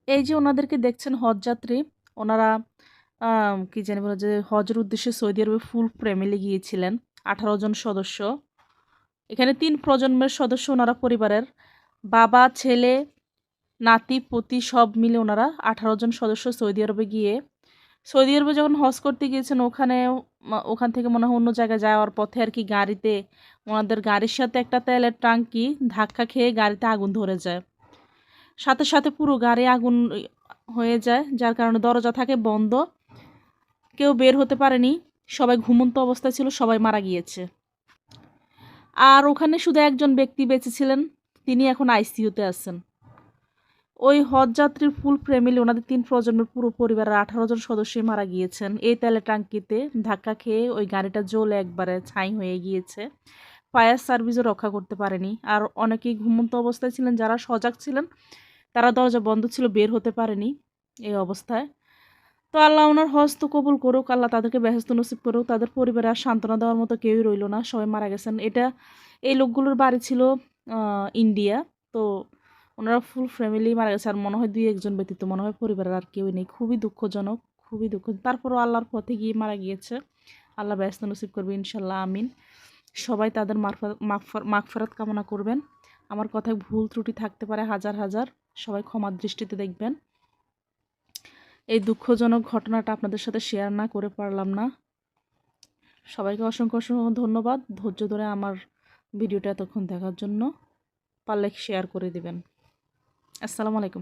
এই যে ওনাদেরকে দেখছেন হজযাত্রী, ওনারা কি জানি বলে যে হজের উদ্দেশ্যে সৌদি আরবে ফুল ফ্যামিলি গিয়েছিলেন, 18 জন সদস্য। এখানে 3 প্রজন্মের সদস্য ওনারা পরিবারের, বাবা, ছেলে, নাতি, পুতি সব মিলে ওনারা 18 জন সদস্য সৌদি আরবে গিয়ে, সৌদি আরবে যখন হজ করতে গিয়েছেন ওখানে ওখান থেকে মনে হয় অন্য জায়গায় যাওয়ার পথে আর কি গাড়িতে ওনাদের গাড়ির সাথে একটা তেলের ট্যাঙ্কি ধাক্কা খেয়ে গাড়িতে আগুন ধরে যায়। সাথে সাথে পুরো গাড়ি আগুন হয়ে যায়, যার কারণে দরজা থাকে বন্ধ, কেউ বের হতে পারেনি, সবাই ঘুমন্ত অবস্থায় ছিল, সবাই মারা গিয়েছে। আর ওখানে শুধু একজন ব্যক্তি বেঁচে ছিলেন, তিনি এখন আইসিইউতে আছেন। ওই হজযাত্রীর ফুল ফ্যামিলি, ওনাদের 3 প্রজন্মের পুরো পরিবারের 18 জন সদস্যই মারা গিয়েছেন এই তেলের ট্যাঙ্কিতে ধাক্কা খেয়ে। ওই গাড়িটা জ্বলে একবারে ছাই হয়ে গিয়েছে, ফায়ার সার্ভিসও রক্ষা করতে পারেনি। আর অনেকেই ঘুমন্ত অবস্থায় ছিলেন, যারা সজাগ ছিলেন তারা দরজা বন্ধ ছিল, বের হতে পারেনি এই অবস্থায়। তো আল্লাহ ওনার হজ তো কবুল করুক, আল্লাহ তাদেরকে বেহেস্ত নসিব করুক। তাদের পরিবারে আর সান্ত্বনা দেওয়ার মতো কেউই রইল না, সবাই মারা গেছেন। এই লোকগুলোর বাড়ি ছিল ইন্ডিয়া। তো ওনারা ফুল ফ্যামিলি মারা গেছে, আর মনে হয় 2-1 জন ব্যতীত মনে হয় পরিবারের আর কেউই নেই। খুবই দুঃখজনক, খুবই দুঃখ। তারপরও আল্লাহর পথে গিয়ে মারা গিয়েছে, আল্লাহ বেহেস্ত নসিব করবে ইনশাল্লাহ, আমিন। সবাই তাদের মাগফিরাত কামনা করবেন। আমার কথায় ভুল ত্রুটি থাকতে পারে হাজার হাজার, সবাই ক্ষমার দৃষ্টিতে দেখবেন। এই দুঃখজনক ঘটনাটা আপনাদের সাথে শেয়ার না করে পারলাম না। সবাইকে অসংখ্য অসংখ্য ধন্যবাদ ধৈর্য ধরে আমার ভিডিওটা এতক্ষণ দেখার জন্য। পারলে শেয়ার করে দিবেন। আসসালামু আলাইকুম।